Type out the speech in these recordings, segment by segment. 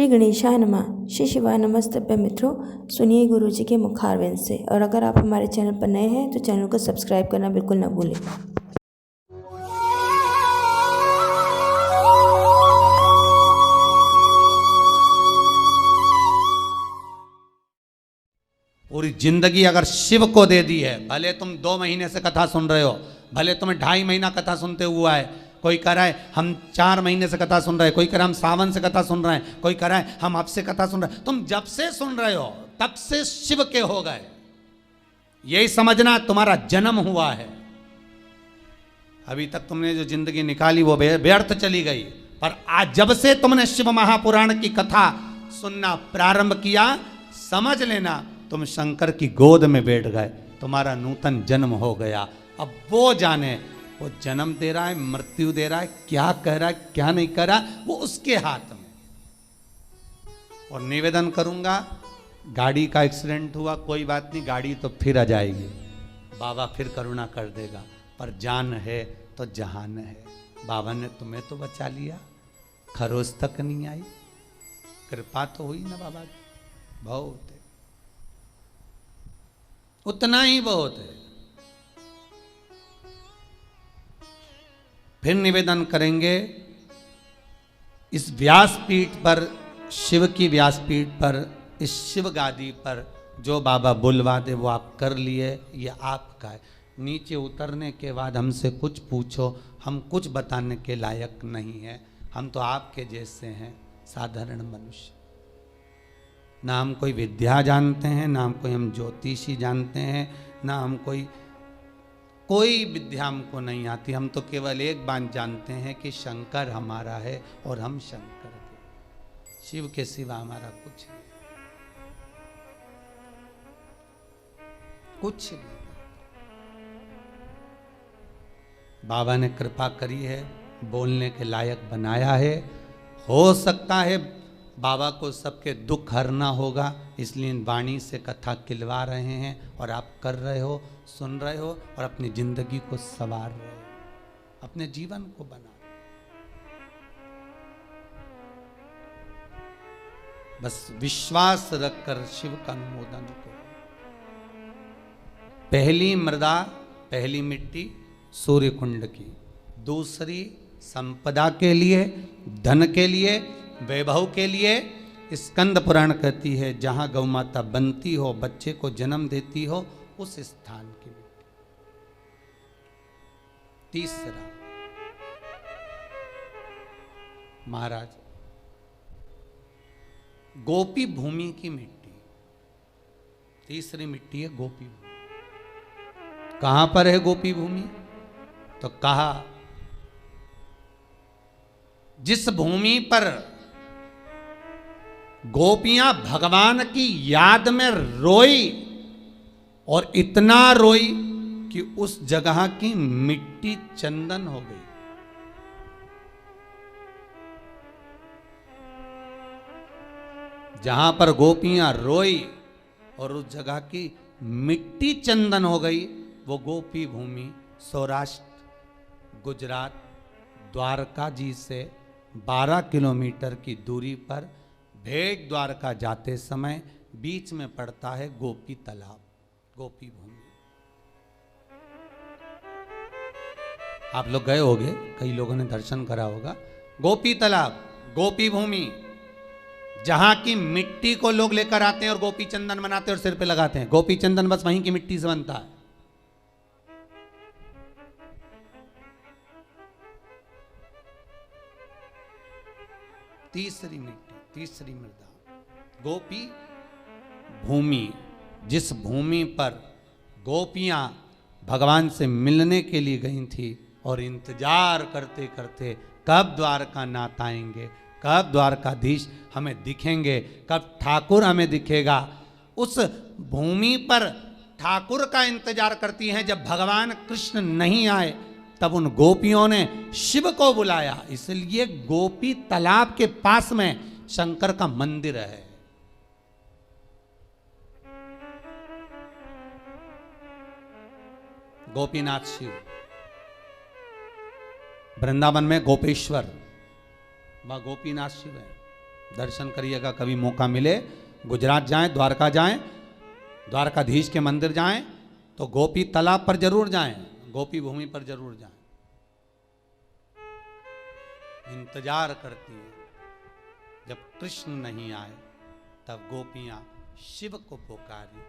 श्री गणेशाय नमः। श्री शिवाय नमस्तभ्य। मित्रों, सुनिए गुरु जी के मुखारविंद से। और अगर आप हमारे चैनल पर नए हैं तो चैनल को सब्सक्राइब करना बिल्कुल न भूलें। पूरी जिंदगी अगर शिव को दे दी है, भले तुम 2 महीने से कथा सुन रहे हो, भले तुम्हें 2.5 महीना कथा सुनते हुआ है, कोई कह रहा है हम 4 महीने से कथा सुन रहे हैं, कोई कह रहा है हम सावन से कथा सुन रहे हैं, कोई कह रहा है हम अब से कथा सुन रहे हैं। तुम जब से सुन रहे हो तब से शिव के हो गए, यही समझना तुम्हारा जन्म हुआ है। अभी तक तुमने जो जिंदगी निकाली वो व्यर्थ चली गई, पर आज जब से तुमने शिव महापुराण की कथा सुनना प्रारंभ किया, समझ लेना तुम शंकर की गोद में बैठ गए, तुम्हारा नूतन जन्म हो गया। अब वो जाने, वो जन्म दे रहा है, मृत्यु दे रहा है, क्या कह रहा है क्या नहीं कह रहा, वो उसके हाथ में। और निवेदन करूंगा, गाड़ी का एक्सीडेंट हुआ, कोई बात नहीं, गाड़ी तो फिर आ जाएगी, बाबा फिर करुणा कर देगा, पर जान है तो जहान है। बाबा ने तुम्हें तो बचा लिया, खरोच तक नहीं आई, कृपा तो हुई ना बाबा की, बहुत है, उतना ही बहुत है। फिर निवेदन करेंगे, इस व्यासपीठ पर, शिव की व्यासपीठ पर, इस शिव गादी पर जो बाबा बुलवा दे वो आप कर लिए, ये आपका है। नीचे उतरने के बाद हमसे कुछ पूछो, हम कुछ बताने के लायक नहीं है, हम तो आपके जैसे हैं, साधारण मनुष्य। ना हम कोई विद्या जानते हैं, ना हम कोई हम ज्योतिषी जानते हैं, ना हम कोई विद्या हमको नहीं आती। हम तो केवल एक बात जानते हैं कि शंकर हमारा है और हम शंकर के, शिव के सिवा हमारा कुछ नहीं, कुछ नहीं। बाबा ने कृपा करी है, बोलने के लायक बनाया है। हो सकता है बाबा को सबके दुख हरना होगा, इसलिए वाणी से कथा खिलवा रहे हैं, और आप कर रहे हो, सुन रहे हो, और अपनी जिंदगी को संवार रहे हो, अपने जीवन को बना रहे हो। बस विश्वास रखकर शिव का अनुमोदन करो। पहली मृदा, पहली मिट्टी सूर्य कुंड की, दूसरी संपदा के लिए, धन के लिए, वैभव के लिए। स्कंद पुराण कहती है जहां गौ माता बनती हो, बच्चे को जन्म देती हो, उस स्थान की मिट्टी। तीसरा महाराज गोपी भूमि की मिट्टी, तीसरी मिट्टी है गोपी भूमि। कहां पर है गोपी भूमि? तो कहा जिस भूमि पर गोपियां भगवान की याद में रोई, और इतना रोई कि उस जगह की मिट्टी चंदन हो गई। जहां पर गोपियां रोई और उस जगह की मिट्टी चंदन हो गई, वो गोपी भूमि सौराष्ट्र, गुजरात, द्वारका जी से 12 किलोमीटर की दूरी पर भेट द्वारका जाते समय बीच में पड़ता है गोपी तालाब, गोपी भूमि। आप लोग गए होंगे, कई लोगों ने दर्शन करा होगा। गोपी तालाब, गोपी भूमि, जहां की मिट्टी को लोग लेकर आते हैं और गोपी चंदन बनाते हैं और सिर पे लगाते हैं। गोपी चंदन बस वहीं की मिट्टी से बनता है। तीसरी मिट्टी, तीसरी मृदा, गोपी भूमि, जिस भूमि पर गोपियां भगवान से मिलने के लिए गई थी और इंतजार करते करते कब द्वारका नाथ आएंगे, कब द्वारकाधीश हमें दिखेंगे, कब ठाकुर हमें दिखेगा। उस भूमि पर ठाकुर का इंतजार करती हैं। जब भगवान कृष्ण नहीं आए तब उन गोपियों ने शिव को बुलाया, इसलिए गोपी तालाब के पास में शंकर का मंदिर है। गोपीनाथ शिव, वृंदावन में गोपेश्वर, वह गोपीनाथ शिव है। दर्शन करिएगा, कभी मौका मिले गुजरात जाएं, द्वारका जाएं, द्वारकाधीश के मंदिर जाएं, तो गोपी तालाब पर जरूर जाएं, गोपी भूमि पर जरूर जाएं। इंतजार करती है, जब कृष्ण नहीं आए तब गोपियां शिव को पुकारी।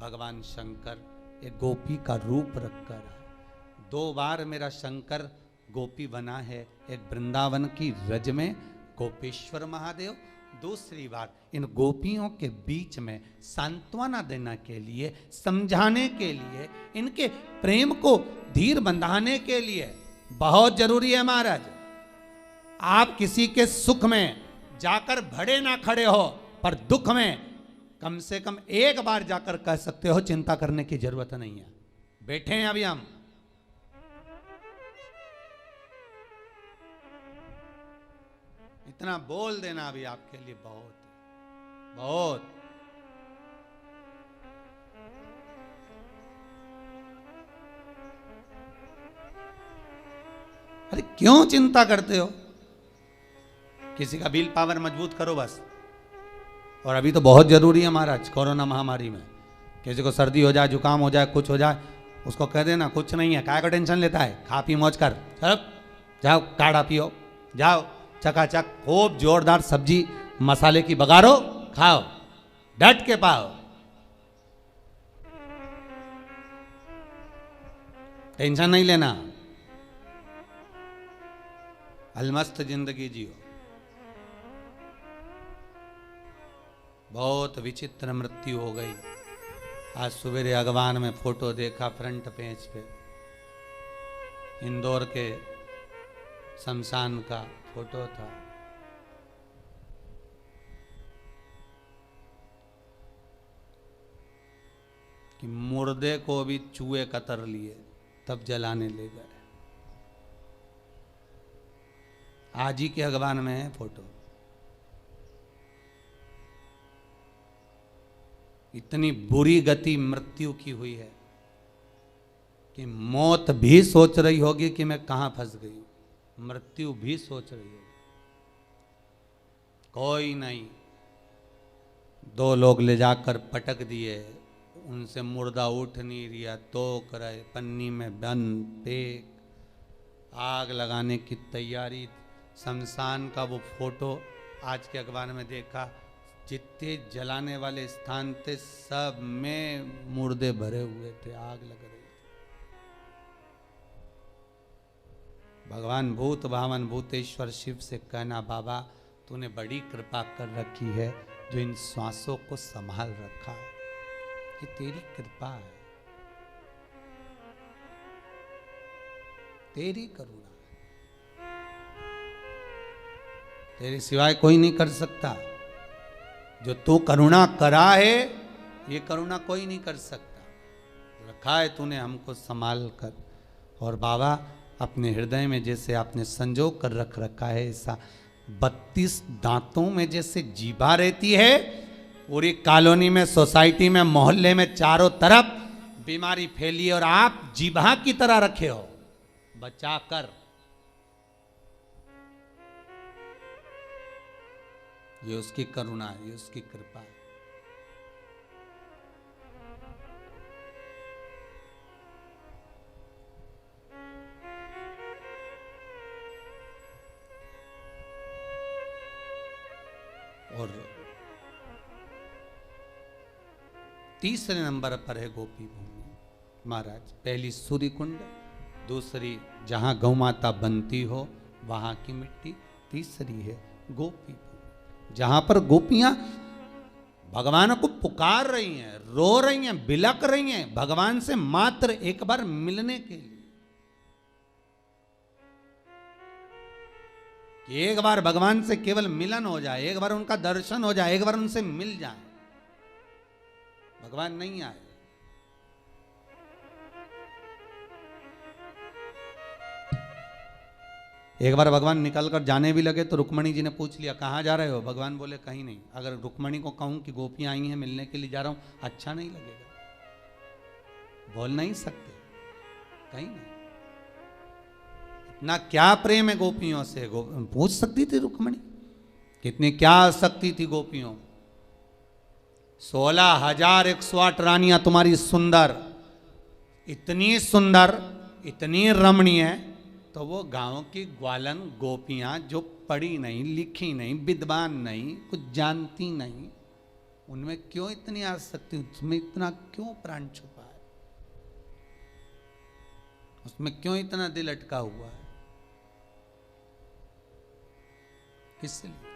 भगवान शंकर एक गोपी का रूप रखकर आए। 2 बार मेरा शंकर गोपी बना है, एक वृंदावन की रज में गोपेश्वर महादेव, दूसरी बार इन गोपियों के बीच में सांत्वना देने के लिए, समझाने के लिए, इनके प्रेम को धीर बंधाने के लिए। बहुत जरूरी है महाराज, आप किसी के सुख में जाकर भड़े ना खड़े हो, पर दुख में कम से कम एक बार जाकर कह सकते हो चिंता करने की जरूरत नहीं है, बैठे हैं अभी हम। इतना बोल देना अभी आपके लिए बहुत बहुत। अरे क्यों चिंता करते हो? किसी का बिल पावर मजबूत करो बस। और अभी तो बहुत जरूरी है महाराज, कोरोना महामारी में किसी को सर्दी हो जाए, जुकाम हो जाए, कुछ हो जाए, उसको कह देना कुछ नहीं है, काय का टेंशन लेता है, खा पी मौज कर, चलो जाओ काढ़ा पियो, जाओ चकाचक खूब जोरदार सब्जी मसाले की बघारो, खाओ, डट के पाओ, टेंशन नहीं लेना, अलमस्त जिंदगी जियो। बहुत विचित्र मृत्यु हो गई। आज सवेरे अखबार में फोटो देखा, फ्रंट पेज पे इंदौर के शमशान का फोटो था। कि मुर्दे को भी चूहे कतर लिए तब जलाने ले गए। आज ही के अखबार में है फोटो। इतनी बुरी गति मृत्यु की हुई है कि मौत भी सोच रही होगी कि मैं कहां फंस गई हूं, मृत्यु भी सोच रही होगी। कोई नहीं, 2 लोग ले जाकर पटक दिए, उनसे मुर्दा उठ नहीं रिया, तो करे पन्नी में बंद फेंक, आग लगाने की तैयारी। शमशान का वो फोटो आज के अखबार में देखा, जितने जलाने वाले स्थान थे सब में मुर्दे भरे हुए थे, आग लग रही। भगवान भूत भावन भूतेश्वर शिव से कहना, बाबा तूने बड़ी कृपा कर रखी है जो इन श्वासों को संभाल रखा है, ये तेरी कृपा है, तेरी करुणा है, तेरे सिवाय कोई नहीं कर सकता। जो तू करुणा करा है, ये करुणा कोई नहीं कर सकता। रखा है तूने हमको संभाल कर। और बाबा अपने हृदय में जैसे आपने संजो कर रख रखा है, ऐसा 32 दांतों में जैसे जीभा रहती है, पूरी कॉलोनी में, सोसाइटी में, मोहल्ले में चारों तरफ बीमारी फैली है और आप जीभा की तरह रखे हो बचा कर। ये उसकी करुणा है, ये उसकी कृपा है। और तीसरे नंबर पर है गोपी भूमि महाराज। पहली सूर्य कुंड, दूसरी जहां गौ माता बनती हो वहां की मिट्टी, तीसरी है गोपी भूमि जहां पर गोपियां भगवान को पुकार रही हैं, रो रही हैं, बिलक रही हैं भगवान से मात्र एक बार मिलने के लिए। एक बार भगवान से केवल मिलन हो जाए, एक बार उनका दर्शन हो जाए, एक बार उनसे मिल जाए। भगवान नहीं आए, एक बार भगवान निकल कर जाने भी लगे तो रुक्मणी जी ने पूछ लिया कहाँ जा रहे हो? भगवान बोले कहीं नहीं। अगर रुक्मणी को कहूं कि गोपियां आई हैं मिलने के लिए जा रहा हूं, अच्छा नहीं लगेगा, बोल नहीं सकते, कहीं नहीं। इतना क्या प्रेम है गोपियों से, पूछ सकती थी रुक्मणी, कितनी क्या आसक्ति थी गोपियों। 16,108 रानियां तुम्हारी सुंदर, इतनी सुंदर, इतनी रमणीय, तो वो गांव की ग्वालन गोपियां जो पढ़ी नहीं, लिखी नहीं, विद्वान नहीं, कुछ जानती नहीं, उनमें क्यों इतनी आसक्ति, उसमें इतना क्यों प्राण छुपा है, उसमें क्यों इतना दिल अटका हुआ है, इसलिए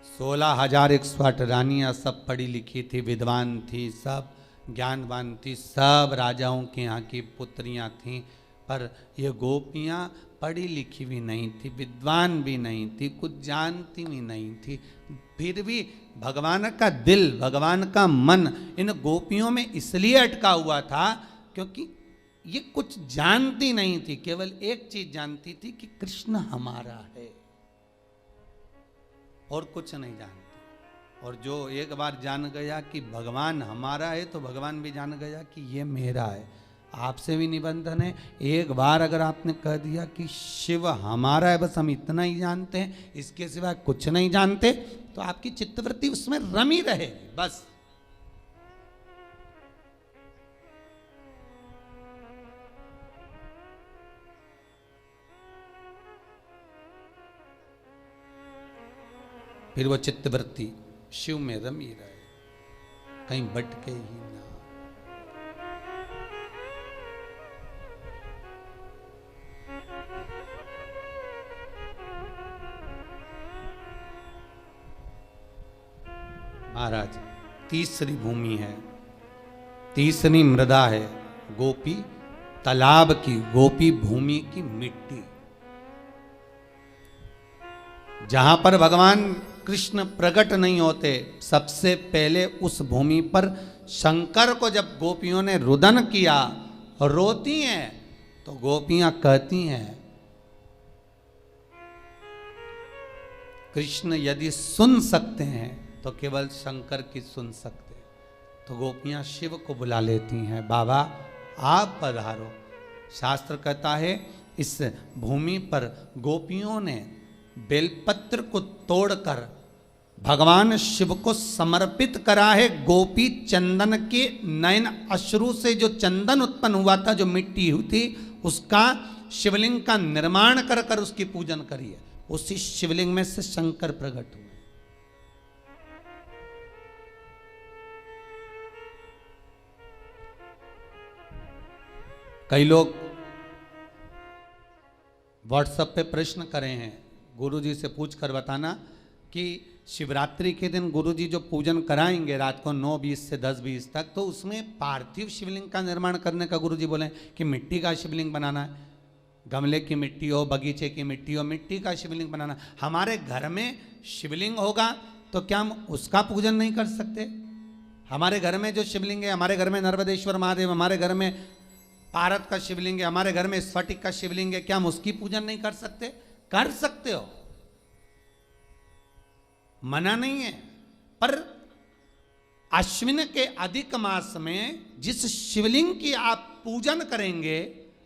16,108 रानियां सब पढ़ी लिखी थी, विद्वान थी, सब ज्ञानवान थी, सब राजाओं के यहाँ की पुत्रियां थीं, पर ये गोपियां पढ़ी लिखी भी नहीं थी, विद्वान भी नहीं थी, कुछ जानती भी नहीं थी, फिर भी भगवान का दिल, भगवान का मन इन गोपियों में इसलिए अटका हुआ था क्योंकि ये कुछ जानती नहीं थी, केवल एक चीज जानती थी कि कृष्ण हमारा है और कुछ नहीं जानती। और जो एक बार जान गया कि भगवान हमारा है तो भगवान भी जान गया कि ये मेरा है। आपसे भी निबंधन है, एक बार अगर आपने कह दिया कि शिव हमारा है, बस हम इतना ही जानते हैं, इसके सिवा कुछ नहीं जानते, तो आपकी चित्तवृत्ति उसमें रमी रहेगी बस। फिर वो चित्तवृत्ति शिव में रमी रहे, कहीं भटके ही ना। महाराज, तीसरी भूमि है, तीसरी मृदा है, गोपी तालाब की, गोपी भूमि की मिट्टी, जहां पर भगवान कृष्ण प्रकट नहीं होते। सबसे पहले उस भूमि पर शंकर को जब गोपियों ने रुदन किया, रोती हैं, तो गोपियां कहती हैं कृष्ण यदि सुन सकते हैं तो केवल शंकर की सुन सकते। तो गोपियां शिव को बुला लेती हैं, बाबा आप पधारो। शास्त्र कहता है इस भूमि पर गोपियों ने बेलपत्र को तोड़कर भगवान शिव को समर्पित करा है। गोपी चंदन के नयन अश्रु से जो चंदन उत्पन्न हुआ था, जो मिट्टी हुई थी, उसका शिवलिंग का निर्माण कर कर उसकी पूजन करी है। उसी शिवलिंग में से शंकर प्रकट हुए। कई लोग व्हाट्सएप पे प्रश्न करे हैं, गुरुजी से पूछ कर बताना कि शिवरात्रि के दिन गुरुजी जो पूजन कराएंगे रात को 9:20 से 10:20 तक, तो उसमें पार्थिव शिवलिंग का निर्माण करने का गुरुजी बोले कि मिट्टी का शिवलिंग बनाना है, गमले की मिट्टी हो, बगीचे की मिट्टी हो, मिट्टी का शिवलिंग बनाना। हमारे घर में शिवलिंग होगा तो क्या हम उसका पूजन नहीं कर सकते? हमारे घर में जो शिवलिंग है, हमारे घर में नर्मदेश्वर महादेव, हमारे घर में पारत का शिवलिंग है, हमारे घर में स्फटिक का शिवलिंग है, क्या हम उसकी पूजन नहीं कर सकते? कर सकते हो, मना नहीं है। पर अश्विन के अधिक मास में जिस शिवलिंग की आप पूजन करेंगे,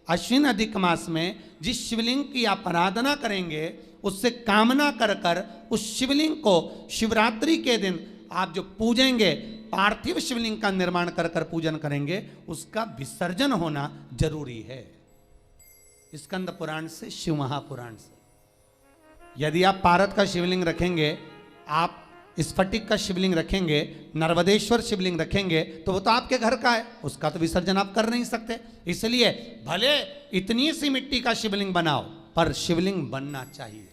अश्विन अधिक मास में जिस शिवलिंग की आप आराधना करेंगे, उससे कामना कर कर उस शिवलिंग को शिवरात्रि के दिन आप जो पूजेंगे, पार्थिव शिवलिंग का निर्माण कर कर पूजन करेंगे, उसका विसर्जन होना जरूरी है। स्कंद पुराण से, शिव महापुराण से। यदि आप पारत का शिवलिंग रखेंगे, आप स्फटिक का शिवलिंग रखेंगे, नर्मदेश्वर शिवलिंग रखेंगे, तो वो तो आपके घर का है, उसका तो विसर्जन आप कर नहीं सकते। इसलिए भले इतनी सी मिट्टी का शिवलिंग बनाओ, पर शिवलिंग बनना चाहिए।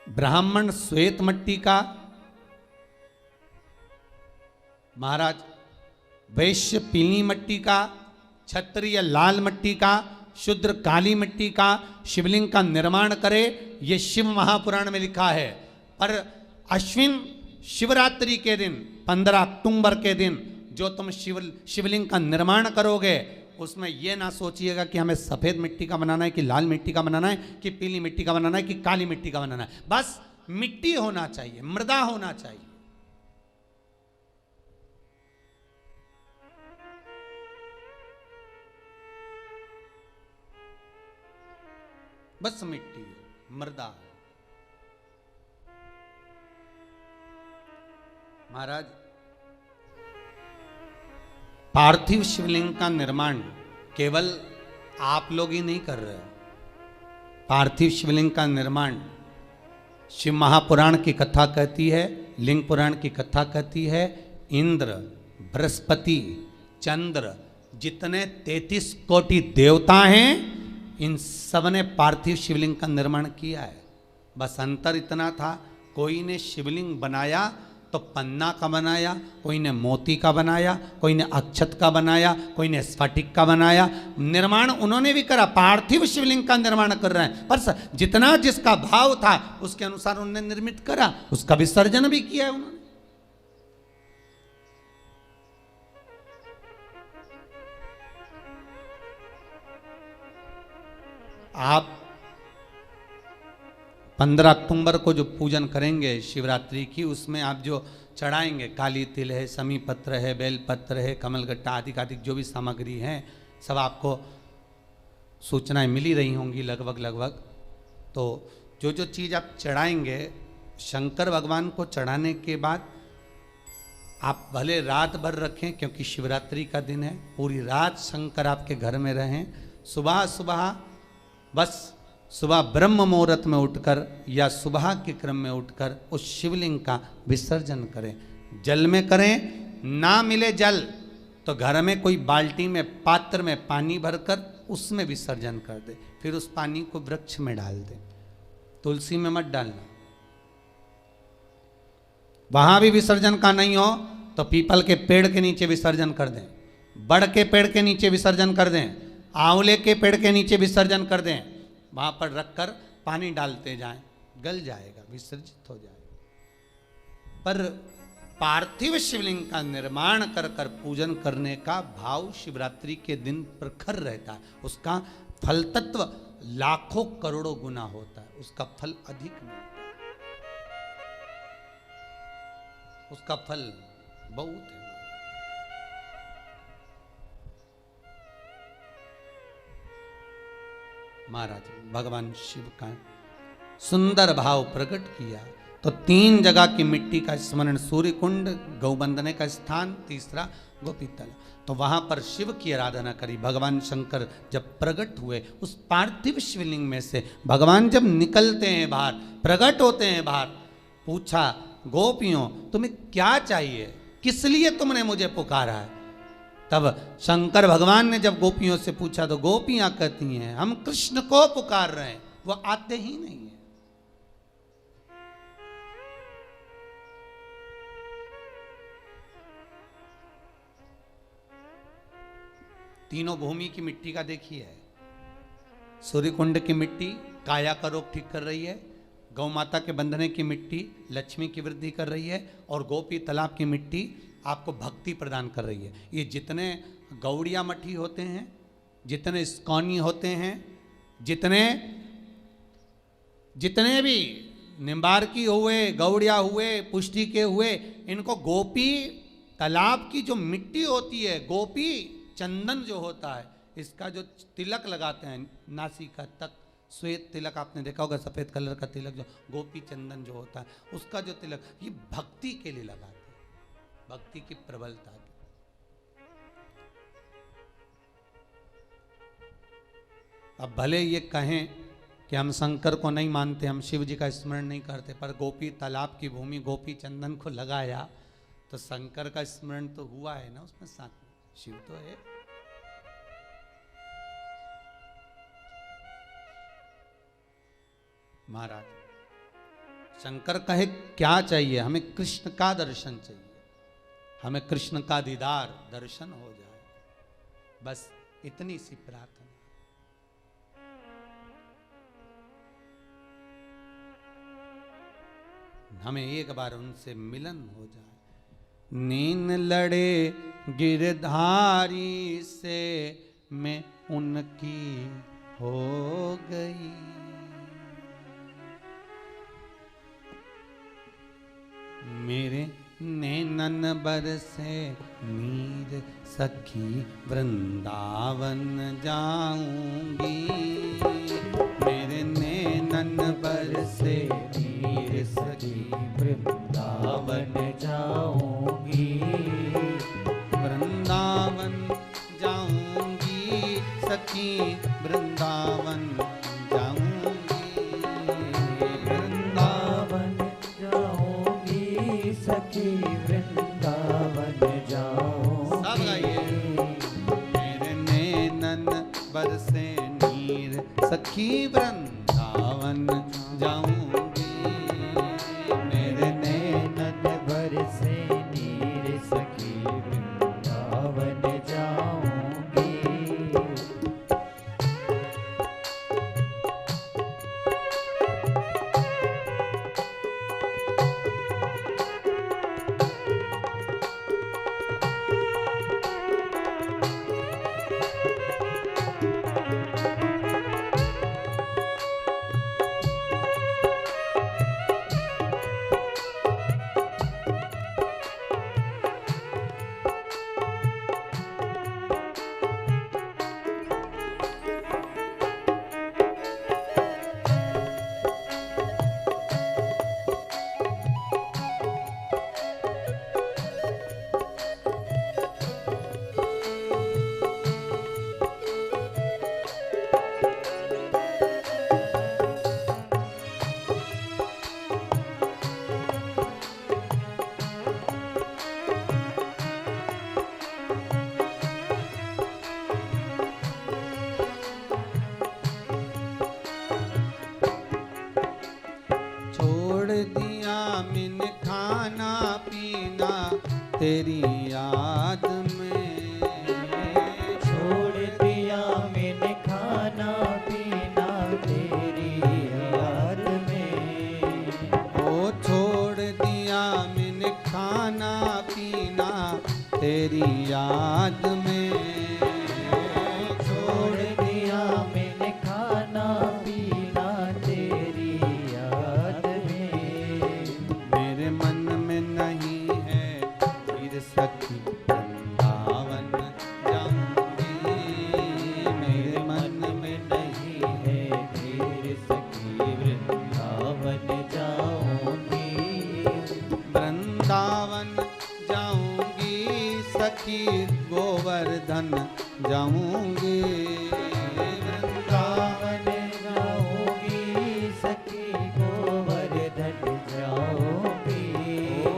ब्राह्मण श्वेत मिट्टी का, महाराज वैश्य पीली मिट्टी का, क्षत्रिय लाल मिट्टी का, शूद्र काली मिट्टी का शिवलिंग का निर्माण करे, ये शिव महापुराण में लिखा है। पर अश्विन शिवरात्रि के दिन 15 अक्टूबर के दिन जो तुम शिवलिंग का निर्माण करोगे, उसमें यह ना सोचिएगा कि हमें सफेद मिट्टी का बनाना है, कि लाल मिट्टी का बनाना है, कि पीली मिट्टी का बनाना है, कि काली मिट्टी का बनाना है। बस मिट्टी होना चाहिए, मृदा होना चाहिए। बस मिट्टी हो, मृदा हो। महाराज, पार्थिव शिवलिंग का निर्माण केवल आप लोग ही नहीं कर रहे हो। पार्थिव शिवलिंग का निर्माण शिव महापुराण की कथा कहती है, लिंग पुराण की कथा कहती है, इंद्र, बृहस्पति, चंद्र, जितने 33 कोटि देवता हैं, इन सब ने पार्थिव शिवलिंग का निर्माण किया है। बस अंतर इतना था, कोई ने शिवलिंग बनाया तो पन्ना का बनाया, कोई ने मोती का बनाया, कोई ने अक्षत का बनाया, कोई ने स्फटिक का बनाया। निर्माण उन्होंने भी करा, पार्थिव शिवलिंग का निर्माण कर रहे हैं, पर जितना जिसका भाव था उसके अनुसार उन्होंने निर्मित करा, उसका विसर्जन भी किया है उन्होंने। आप 15 अक्टूबर को जो पूजन करेंगे शिवरात्रि की, उसमें आप जो चढ़ाएंगे, काली तिल है, समी पत्र है, बेल पत्र है, कमलगट्टा आदि आदि जो भी सामग्री है, सब आपको सूचनाएं मिली रही होंगी लगभग। तो जो जो चीज़ आप चढ़ाएंगे शंकर भगवान को चढ़ाने के बाद आप भले रात भर रखें, क्योंकि शिवरात्रि का दिन है, पूरी रात शंकर आपके घर में रहें। सुबह सुबह बस सुबह ब्रह्म मुहूर्त में उठकर या सुबह के क्रम में उठकर उस शिवलिंग का विसर्जन करें। जल में करें, ना मिले जल तो घर में कोई बाल्टी में, पात्र में पानी भरकर उसमें विसर्जन कर दे, फिर उस पानी को वृक्ष में डाल दे, तुलसी में मत डालना। वहां भी विसर्जन का नहीं हो तो पीपल के पेड़ के नीचे विसर्जन कर दें, बड़ के पेड़ के नीचे विसर्जन कर दें, आंवले के पेड़ के नीचे विसर्जन कर दें। वहां पर रखकर पानी डालते जाएं, गल जाएगा, विसर्जित हो जाएगा। पर पार्थिव शिवलिंग का निर्माण कर कर पूजन करने का भाव शिवरात्रि के दिन प्रखर रहता है। उसका फल तत्व लाखों करोड़ों गुना होता है, उसका फल अधिक मिलता है, उसका फल बहुत है। महाराज भगवान शिव का सुंदर भाव प्रकट किया तो 3 जगह की मिट्टी का स्मरण, सूर्य कुंड, गौबंदने का स्थान, तीसरा गोपीतल। तो वहां पर शिव की आराधना करी। भगवान शंकर जब प्रकट हुए उस पार्थिव शिवलिंग में से, भगवान जब निकलते हैं बाहर, प्रकट होते हैं बाहर, पूछा गोपियों तुम्हें क्या चाहिए, किस लिए तुमने मुझे पुकारा है? तब शंकर भगवान ने जब गोपियों से पूछा तो गोपियां कहती हैं हम कृष्ण को पुकार रहे हैं, वो आते ही नहीं है। तीनों भूमि की मिट्टी का देखिए, सूर्य कुंड की मिट्टी काया का रोग ठीक कर रही है, गौ माता के बंधने की मिट्टी लक्ष्मी की वृद्धि कर रही है, और गोपी तालाब की मिट्टी आपको भक्ति प्रदान कर रही है। ये जितने गौड़िया मठी होते हैं, जितने इस्कॉनी होते हैं, जितने भी निम्बारकी हुए, गौड़िया हुए, पुष्टि के हुए, इनको गोपी तालाब की जो मिट्टी होती है, गोपी चंदन जो होता है, इसका जो तिलक लगाते हैं नासिका तक, श्वेत तिलक आपने देखा होगा, सफेद कलर का तिलक जो गोपी चंदन जो होता है, उसका जो तिलक, ये भक्ति के लिए लगाते हैं, भक्ति की प्रबलता की। अब भले ये कहें कि हम शंकर को नहीं मानते, हम शिव जी का स्मरण नहीं करते, पर गोपी तालाब की भूमि गोपी चंदन को लगाया तो शंकर का स्मरण तो हुआ है ना उसमें, साथ में शिव तो है। महाराज शंकर कहे क्या चाहिए, हमें कृष्ण का दर्शन चाहिए, हमें कृष्ण का दीदार दर्शन हो जाए, बस इतनी सी प्रार्थना। हमें एक बार उनसे मिलन हो जाए। नीन लड़े गिरधारी से मैं उनकी हो गई, मेरे नैनन बरसे नीर सखी वृंदावन जाऊंगी, मेरे सखी वृंदावन जाऊंगी, वृंदावन जाऊंगी सखी वृंदावन जाऊंगी, वृंदावन जाऊंगी सखी वृंदावन जाऊंगी। सब गाइए। मेरे नैनन बरसे नीर सखी वृंदावन जाऊंगी, मेरे नैनन बरसे नीर सखी वृंदावन जाऊंगी। छोड़ दिया मैंने खाना पीना तेरी याद में, छोड़ दिया मैंने खाना पीना तेरी याद में। ओ छोड़ दिया मैंने खाना पीना तेरी याद में, छोड़ दिया मैंने खाना पीना तेरी याद में। मेरे मन में नहीं है फिर सखी वृंदावन जाऊंगी, मेरे मन में नहीं है फिर सखी वृंदावन जाऊंगी। वृंदावन जाऊंगी सखी गोवर्धन जाऊंगी, वृंदावन जाऊंगी सखी गोवर्धन जाऊंगी। ओ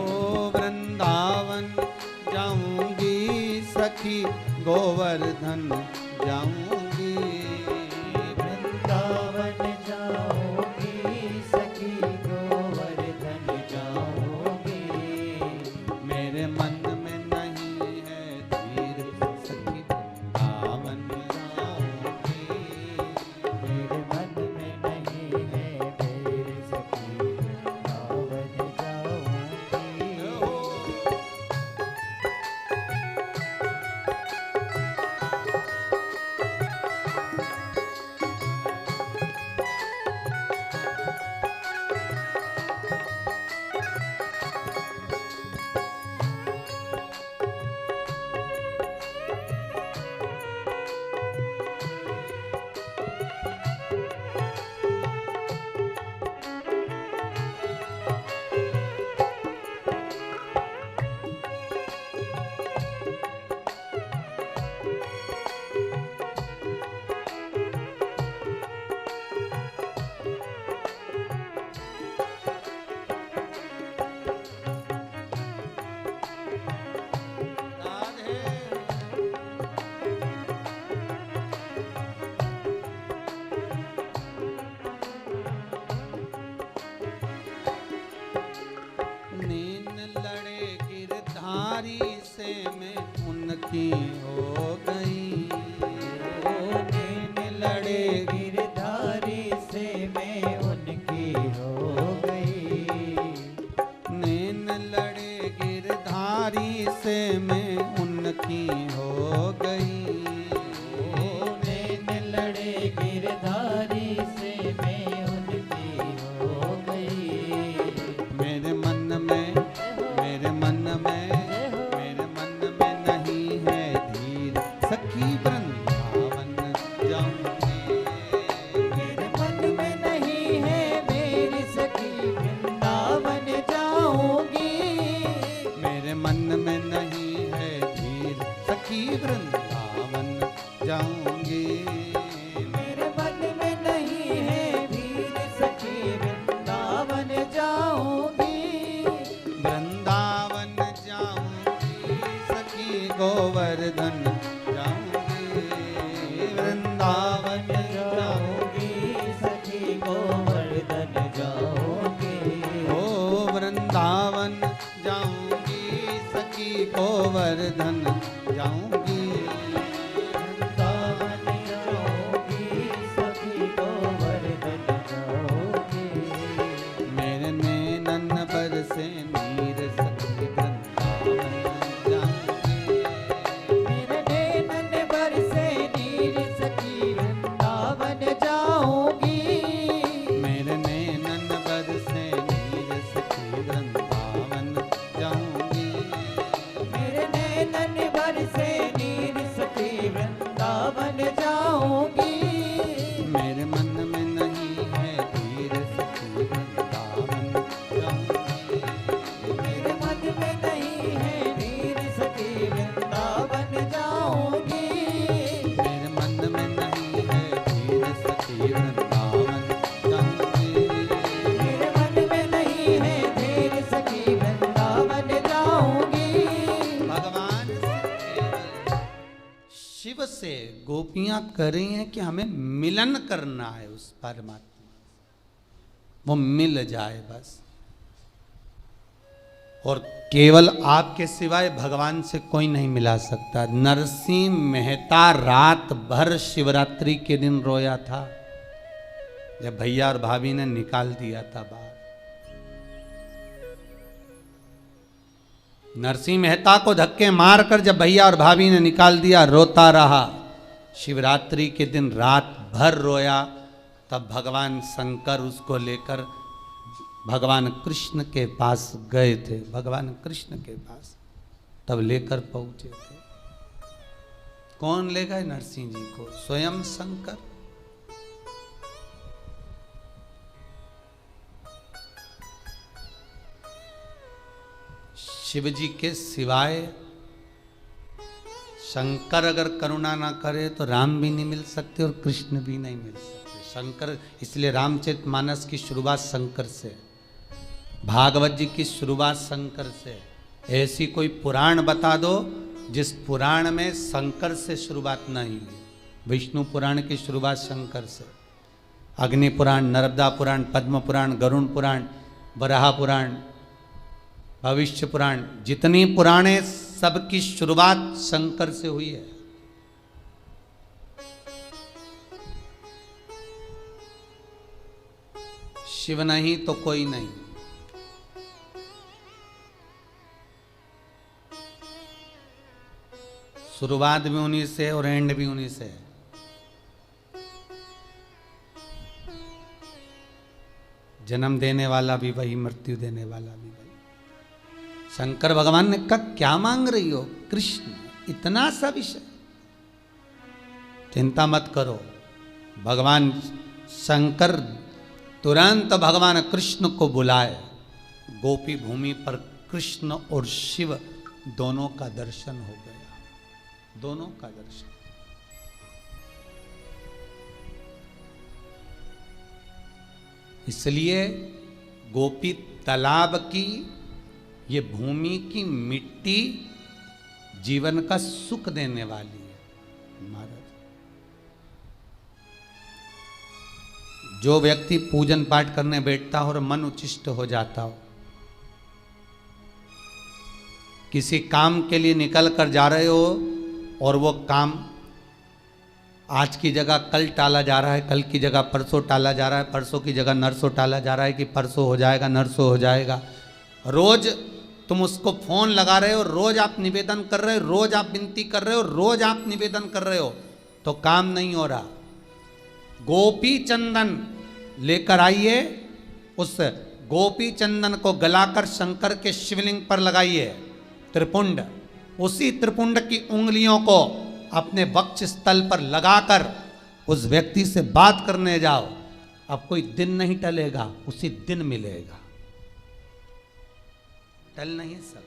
वृंदावन जाऊंगी सखी गोवर्धन जाऊंगी, वृंदावन जाऊंगी सखी गोवर्धन जाऊंगी। मेरे मन में नहीं है धीर सखी वृंदावन जाऊंगी, मेरे मन में नहीं है फिर सखी वृंदावन जाऊंगी। नीन लड़े गिरधारी से मैं उनकी हो गई, नैन लड़े गिरधारी से मैं उनकी हो गई। नैन लड़े गिरधारी से मैं उनकी हो गई, नैन लड़े गिरधारी से मैं उनकी हो गई। मेरे मन में मेरे मन में मेरे मन में नहीं है धीर सखी वृंदावन जाऊंगी, मेरे मन में नहीं है मेरी सखी वृंदावन में नहीं है धीर सखी वृंदावन जाऊंगी। मेरे मन में नहीं है धीर सखी वृंदावन जाऊंगी। वृंदावन जाऊंगी सखी गोवर्धन जाऊंगी। वृंदावन जाऊंगी सखी गोवर्धन जाऊंगी। ओ वृंदावन जाऊंगी सखी गोवर्धन जाऊंगी। वृंदावन जाऊंगी सखी गोवर्धन जाऊंगी। मेरे नैनन बरसे नीर सखी वृंदावन जाऊंगी। मेरे नैनन बरसे नीर सखी वृंदावन जाऊंगी। मेरे नैनन बरसे नीर सखी वृंदावन जाऊंगी। मेरे नैनन बरसे नीर सखी वृंदावन जाऊंगी। मेरे मन में नहीं है धीर सखी वृंदावन जाऊंगी। मेरे मन में नहीं है धीर सखी वृंदावन जाऊंगी। मेरे मन में नहीं है धीर सखी वृंदावन जाऊंगी। मेरे मन में नहीं है धीर सखी वृंदावन जाऊंगी। भगवान से केवल शिव से गोपियां कर रही हैं कि हमें मिलन करना है उस परमात्मा, वो मिल जाए बस। और केवल आपके सिवाय भगवान से कोई नहीं मिला सकता। नरसिंह मेहता रात भर शिवरात्रि के दिन रोया था जब भैया और भाभी ने निकाल दिया था बाहर। नरसिंह मेहता को धक्के मारकर जब भैया और भाभी ने निकाल दिया, रोता रहा। शिवरात्रि के दिन रात भर रोया। तब भगवान शंकर उसको लेकर भगवान कृष्ण के पास गए थे। भगवान कृष्ण के पास तब लेकर पहुंचे थे। कौन ले गए नरसिंह जी को? स्वयं शंकर। शिव जी के सिवाय शंकर अगर करुणा ना करे तो राम भी नहीं मिल सकते और कृष्ण भी नहीं मिल सकते। शंकर, इसलिए रामचरितमानस की शुरुआत शंकर से, भागवत जी की शुरुआत शंकर से। ऐसी कोई पुराण बता दो जिस पुराण में शंकर से शुरुआत नहीं हुई। विष्णु पुराण की शुरुआत शंकर से, अग्नि पुराण, नर्मदा पुराण, पद्म पुराण, गरुण पुराण, वराह पुराण, भविष्य पुराण, जितनी पुराणे सबकी शुरुआत शंकर से हुई है। शिव नहीं तो कोई नहीं। शुरुआत भी उन्हीं से और एंड भी उन्हीं से है। जन्म देने वाला भी वही, मृत्यु देने वाला भी वही। शंकर भगवान ने कहा क्या मांग रही हो? कृष्ण, इतना सा विषय, चिंता मत करो। भगवान शंकर तुरंत भगवान कृष्ण को बुलाए। गोपी भूमि पर कृष्ण और शिव दोनों का दर्शन हो गया। दोनों का दर्शन। इसलिए गोपी तालाब की ये भूमि की मिट्टी जीवन का सुख देने वाली है। महाराज, जो व्यक्ति पूजन पाठ करने बैठता हो और मन उच्छिष्ट हो जाता हो, किसी काम के लिए निकल कर जा रहे हो और वो काम आज की जगह कल टाला जा रहा है, कल की जगह परसों टाला जा रहा है, परसों की जगह नरसों टाला जा रहा है कि परसों हो जाएगा, नरसों हो जाएगा। रोज तुम उसको फोन लगा रहे हो, रोज आप निवेदन कर रहे हो, रोज आप विनती कर रहे हो, रोज आप निवेदन कर रहे हो, तो काम नहीं हो रहा। गोपी चंदन लेकर आइए, उस गोपी चंदन को गलाकर शंकर के शिवलिंग पर लगाइए। त्रिपुंड, उसी त्रिपुंड की उंगलियों को अपने वक्ष स्थल पर लगाकर उस व्यक्ति से बात करने जाओ। अब कोई दिन नहीं टलेगा, उसी दिन मिलेगा। टल नहीं सब।